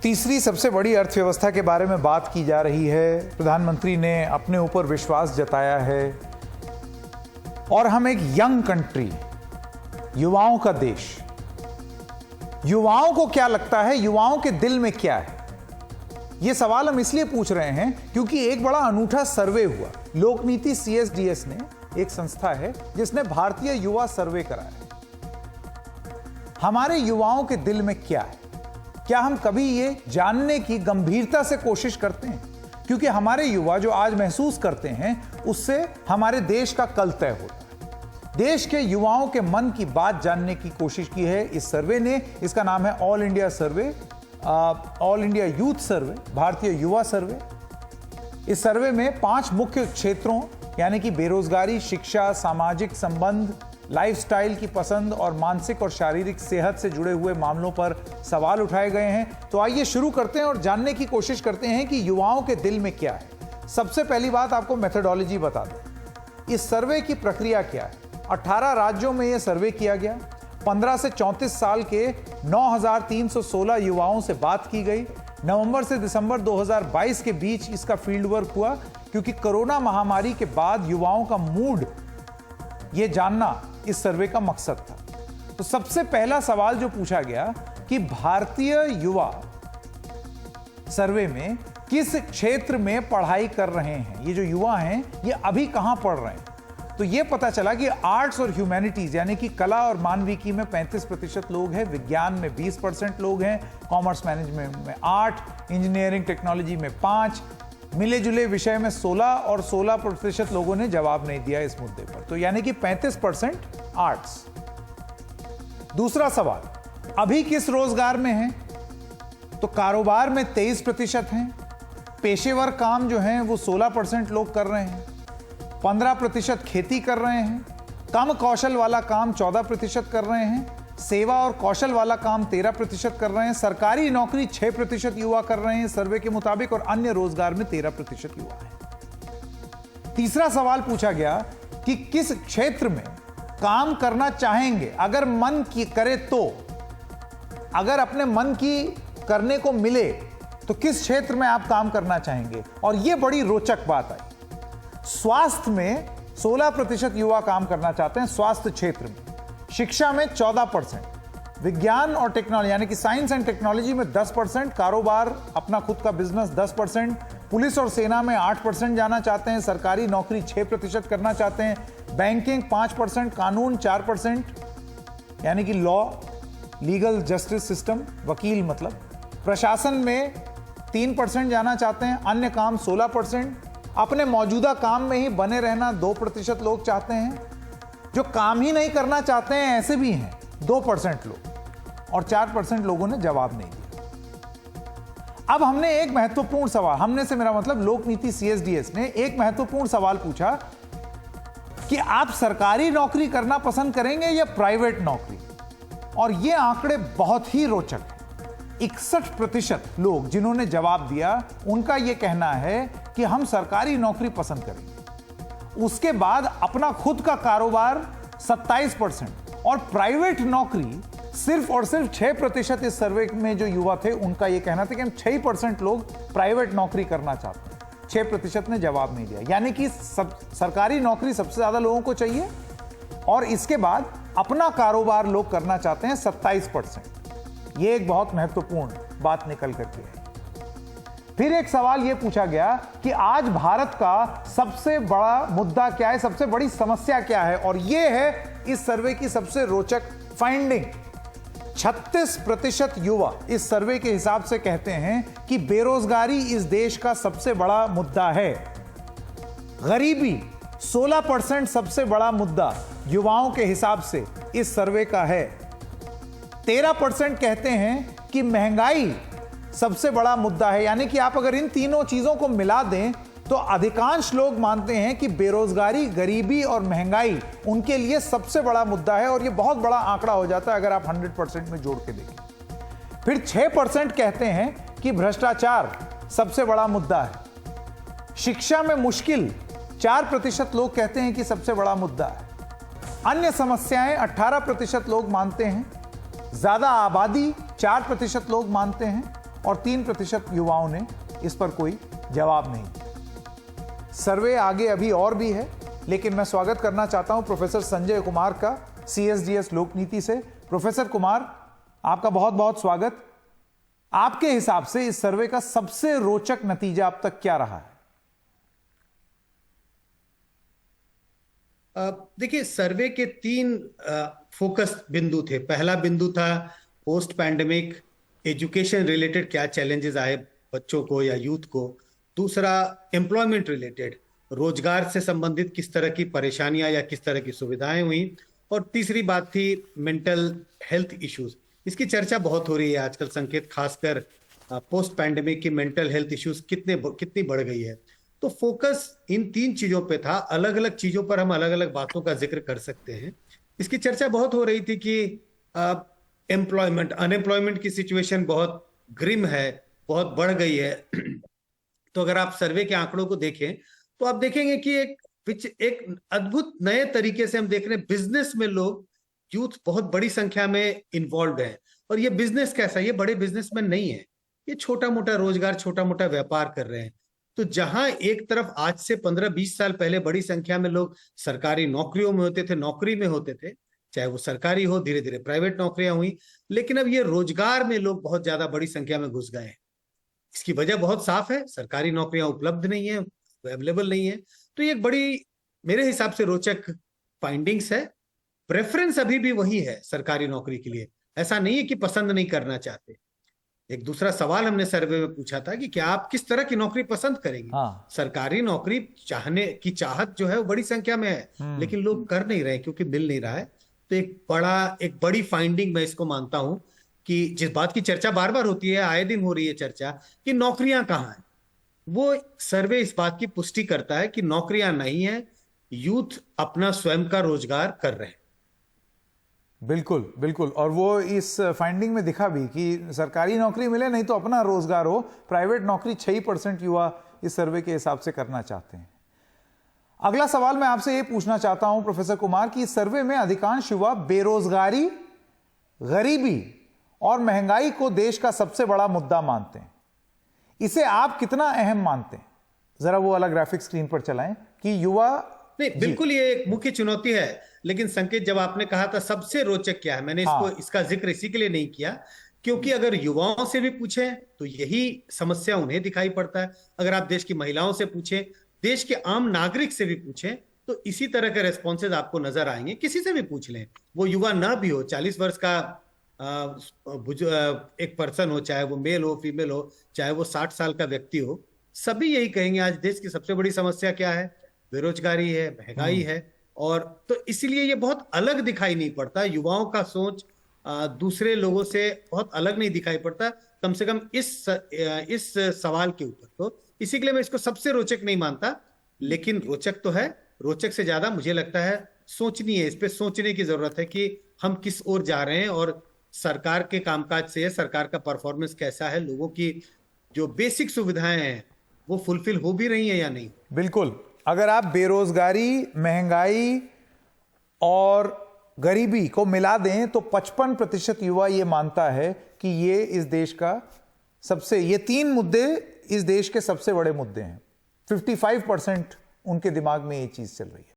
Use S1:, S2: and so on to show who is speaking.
S1: तीसरी सबसे बड़ी अर्थव्यवस्था के बारे में बात की जा रही है। प्रधानमंत्री ने अपने ऊपर विश्वास जताया है और हम एक यंग कंट्री, युवाओं का देश। युवाओं को क्या लगता है, युवाओं के दिल में क्या है, यह सवाल हम इसलिए पूछ रहे हैं क्योंकि एक बड़ा अनूठा सर्वे हुआ। लोकनीति CSDS ने, एक संस्था है जिसने भारतीय युवा सर्वे कराया। हमारे युवाओं के दिल में क्या है, क्या हम कभी ये जानने की गंभीरता से कोशिश करते हैं? क्योंकि हमारे युवा जो आज महसूस करते हैं उससे हमारे देश का कल तय होता है। देश के युवाओं के मन की बात जानने की कोशिश की है इस सर्वे ने। इसका नाम है all India survey, all India youth survey, भारतीय युवा सर्वे। इस सर्वे में 5 मुख्य क्षेत्रों यानी कि बेरोजगारी, शिक्षा, सामाजिक संबंध, लाइफस्टाइल की पसंद और मानसिक और शारीरिक सेहत से जुड़े हुए मामलों पर सवाल उठाए गए हैं। तो आइए शुरू करते हैं और जानने की कोशिश करते हैं कि युवाओं के दिल में क्या है। सबसे पहली बात आपको मेथोडोलॉजी बता दें। इस सर्वे की प्रक्रिया क्या है। 18 राज्यों में यह सर्वे किया गया। 15 से 34 साल के 9,316 युवाओं से बात की गई। नवंबर से दिसंबर 2022 के बीच इसका फील्ड वर्क हुआ, क्योंकि कोरोना महामारी के बाद युवाओं का मूड ये जानना इस सर्वे का मकसद था। तो सबसे पहला सवाल जो पूछा गया कि भारतीय युवा सर्वे में किस क्षेत्र में पढ़ाई कर रहे हैं, ये जो युवा हैं ये अभी कहां पढ़ रहे हैं। तो ये पता चला कि आर्ट्स और ह्यूमैनिटीज यानी कि कला और मानविकी में 35% लोग हैं, विज्ञान में 20% लोग हैं, कॉमर्स मैनेजमेंट में 8, इंजीनियरिंग टेक्नोलॉजी में 5, मिले जुले विषय में 16 और 16% लोगों ने जवाब नहीं दिया इस मुद्दे पर। तो यानी कि 35% आर्ट्स। दूसरा सवाल, अभी किस रोजगार में हैं? तो कारोबार में 23% हैं, पेशेवर काम जो हैं वो 16% लोग कर रहे हैं, 15% खेती कर रहे हैं, कम कौशल वाला काम 14% कर रहे हैं, सेवा और कौशल वाला काम 13% कर रहे हैं, सरकारी नौकरी 6% युवा कर रहे हैं सर्वे के मुताबिक, और अन्य रोजगार में 13% युवा है। तीसरा सवाल पूछा गया कि किस क्षेत्र में काम करना चाहेंगे, अगर मन की करे तो, अगर अपने मन की करने को मिले तो किस क्षेत्र में आप काम करना चाहेंगे। और यह बड़ी रोचक बात आई। स्वास्थ्य में 16% युवा काम करना चाहते हैं, स्वास्थ्य क्षेत्र में। शिक्षा में 14%, विज्ञान और टेक्नोलॉजी यानी कि साइंस एंड टेक्नोलॉजी में 10%, कारोबार अपना खुद का बिजनेस 10%, पुलिस और सेना में 8% जाना चाहते हैं, सरकारी नौकरी 6% करना चाहते हैं, बैंकिंग 5%, कानून 4% यानी कि लॉ, लीगल जस्टिस सिस्टम, वकील मतलब, प्रशासन में 3% जाना चाहते हैं, अन्य काम 16%, अपने मौजूदा काम में ही बने रहना 2% लोग चाहते हैं, जो काम ही नहीं करना चाहते हैं ऐसे भी हैं 2% लोग, और 4% लोगों ने जवाब नहीं दिया। अब हमने एक महत्वपूर्ण सवाल, हमने से मेरा मतलब लोकनीति CSDS ने एक महत्वपूर्ण सवाल पूछा कि आप सरकारी नौकरी करना पसंद करेंगे या प्राइवेट नौकरी। और ये आंकड़े बहुत ही रोचक हैं। 61% लोग जिन्होंने जवाब दिया उनका यह कहना है कि हम सरकारी नौकरी पसंद करेंगे। उसके बाद अपना खुद का कारोबार 27% और प्राइवेट नौकरी सिर्फ और सिर्फ 6%। इस सर्वे में जो युवा थे उनका यह कहना था कि हम 6% लोग प्राइवेट नौकरी करना चाहते हैं, 6% ने जवाब नहीं दिया। यानी कि सरकारी नौकरी सबसे ज्यादा लोगों को चाहिए और इसके बाद अपना कारोबार लोग करना चाहते हैं 27%। यह एक बहुत महत्वपूर्ण बात निकल करके है। फिर एक सवाल यह पूछा गया कि आज भारत का सबसे बड़ा मुद्दा क्या है, सबसे बड़ी समस्या क्या है। और यह है इस सर्वे की सबसे रोचक फाइंडिंग। 36% युवा इस सर्वे के हिसाब से कहते हैं कि बेरोजगारी इस देश का सबसे बड़ा मुद्दा है। गरीबी 16% सबसे बड़ा मुद्दा युवाओं के हिसाब से इस सर्वे का है। 13% कहते हैं कि महंगाई सबसे बड़ा मुद्दा है। यानी कि आप अगर इन तीनों चीजों को मिला दें तो अधिकांश लोग मानते हैं कि बेरोजगारी, गरीबी और महंगाई उनके लिए सबसे बड़ा मुद्दा है। और यह बहुत बड़ा आंकड़ा हो जाता है अगर आप 100% में जोड़ के देखें। फिर 6% कहते हैं कि भ्रष्टाचार सबसे बड़ा मुद्दा है। शिक्षा में मुश्किल 4% लोग कहते हैं कि सबसे बड़ा मुद्दा है। अन्य समस्याएं 18% लोग मानते हैं। ज्यादा आबादी 4% लोग मानते हैं। और 3% युवाओं ने इस पर कोई जवाब नहीं दिया। सर्वे आगे अभी और भी है, लेकिन मैं स्वागत करना चाहता हूं प्रोफेसर संजय कुमार का, CSDS लोकनीति से। प्रोफेसर कुमार, आपका बहुत बहुत स्वागत। आपके हिसाब से इस सर्वे का सबसे रोचक नतीजा अब तक क्या रहा है?
S2: देखिए, सर्वे के 3 फोकस बिंदु थे। पहला बिंदु था पोस्ट पैंडेमिक एजुकेशन रिलेटेड क्या चैलेंजेस आए बच्चों को या यूथ को। दूसरा एम्प्लॉयमेंट रिलेटेड, रोजगार से संबंधित किस तरह की परेशानियां या किस तरह की सुविधाएं हुई। और तीसरी बात थी मेंटल हेल्थ इश्यूज। इसकी चर्चा बहुत हो रही है आजकल संकेत, खासकर पोस्ट पैंडेमिक की मेंटल हेल्थ इश्यूज कितनी बढ़ गई है। तो फोकस इन 3 चीजों पे था। अलग अलग चीजों पर हम अलग अलग बातों का जिक्र कर सकते हैं। इसकी चर्चा बहुत हो रही थी कि अनएम्प्लॉयमेंट की सिचुएशन बहुत ग्रिम है, बहुत बढ़ गई है। तो अगर आप सर्वे के आंकड़ों को देखें तो आप देखेंगे कि एक अद्भुत नए तरीके से हम देख रहे हैं, बिजनेस में लोग, यूथ बहुत बड़ी संख्या में इन्वॉल्व है। और ये बिजनेस कैसा, ये बड़े बिजनेसमैन नहीं है, ये छोटा मोटा रोजगार, छोटा मोटा व्यापार कर रहे हैं। तो जहां एक तरफ आज से 15-20 साल पहले बड़ी संख्या में लोग सरकारी नौकरियों में होते थे, नौकरी में होते थे, चाहे वो सरकारी हो, धीरे धीरे प्राइवेट नौकरियां हुई, लेकिन अब ये रोजगार में लोग बहुत ज्यादा बड़ी संख्या में घुस गए हैं। इसकी वजह बहुत साफ है, सरकारी नौकरियां उपलब्ध नहीं है, अवेलेबल नहीं है। तो ये एक बड़ी, मेरे हिसाब से, रोचक फाइंडिंग्स है। प्रेफरेंस अभी भी वही है सरकारी नौकरी के लिए, ऐसा नहीं है कि पसंद नहीं करना चाहते। एक दूसरा सवाल हमने सर्वे में पूछा था कि क्या आप किस तरह की नौकरी पसंद करेंगे। सरकारी नौकरी चाहने की चाहत जो है वो बड़ी संख्या में है, लेकिन लोग कर नहीं रहे क्योंकि मिल नहीं रहा है। तो एक बड़ी फाइंडिंग मैं इसको मानता हूं कि जिस बात की चर्चा बार बार होती है, आए दिन हो रही है चर्चा कि नौकरियां कहाँ हैं, वो सर्वे इस बात की पुष्टि करता है कि नौकरियां नहीं है, यूथ अपना स्वयं का रोजगार कर रहे हैं।
S1: बिल्कुल बिल्कुल, और वो इस फाइंडिंग में दिखा भी कि सरकारी नौकरी मिले नहीं तो अपना रोजगार हो। प्राइवेट नौकरी 6% युवा इस सर्वे के हिसाब से करना चाहते हैं। अगला सवाल मैं आपसे ये पूछना चाहता हूं प्रोफेसर कुमार कि इस सर्वे में अधिकांश युवा बेरोजगारी, गरीबी और महंगाई को देश का सबसे बड़ा मुद्दा मानते हैं। इसे आप कितना अहम मानते हैं? जरा वो वाला ग्राफिक स्क्रीन पर चलाएं कि युवा।
S2: नहीं, बिल्कुल ये एक मुख्य चुनौती है। लेकिन संकेत, जब आपने कहा था सबसे रोचक क्या है, मैंने इसका जिक्र इसी के लिए नहीं किया क्योंकि अगर युवाओं से भी पूछें तो यही समस्या उन्हें दिखाई पड़ता है। अगर आप देश की महिलाओं से पूछें, देश के आम नागरिक से भी पूछें, तो इसी तरह के रेस्पॉन्सेज आपको नजर आएंगे। किसी से भी पूछ लें, वो युवा ना भी हो, 40 वर्ष का एक पर्सन हो, चाहे वो मेल हो, फीमेल हो, चाहे वो 60 साल का व्यक्ति हो, सभी यही कहेंगे आज देश की सबसे बड़ी समस्या क्या है, बेरोजगारी है, महंगाई है। और तो इसलिए ये बहुत अलग दिखाई नहीं पड़ता, युवाओं का सोच दूसरे लोगों से बहुत अलग नहीं दिखाई पड़ता, कम से कम इस सवाल के ऊपर। तो इसी के लिए मैं इसको सबसे रोचक नहीं मानता, लेकिन रोचक तो है। रोचक से ज्यादा मुझे लगता है सोचनी है, इस पे सोचने की जरूरत है कि हम किस ओर जा रहे हैं और सरकार के कामकाज से सरकार का परफॉर्मेंस कैसा है, लोगों की जो बेसिक सुविधाएं हैं वो फुलफिल हो भी रही है या नहीं।
S1: बिल्कुल, अगर आप बेरोजगारी, महंगाई और गरीबी को मिला दें तो 55% युवा ये मानता है कि ये इस देश का ये 3 मुद्दे इस देश के सबसे बड़े मुद्दे हैं। 55% उनके दिमाग में ये चीज चल रही है।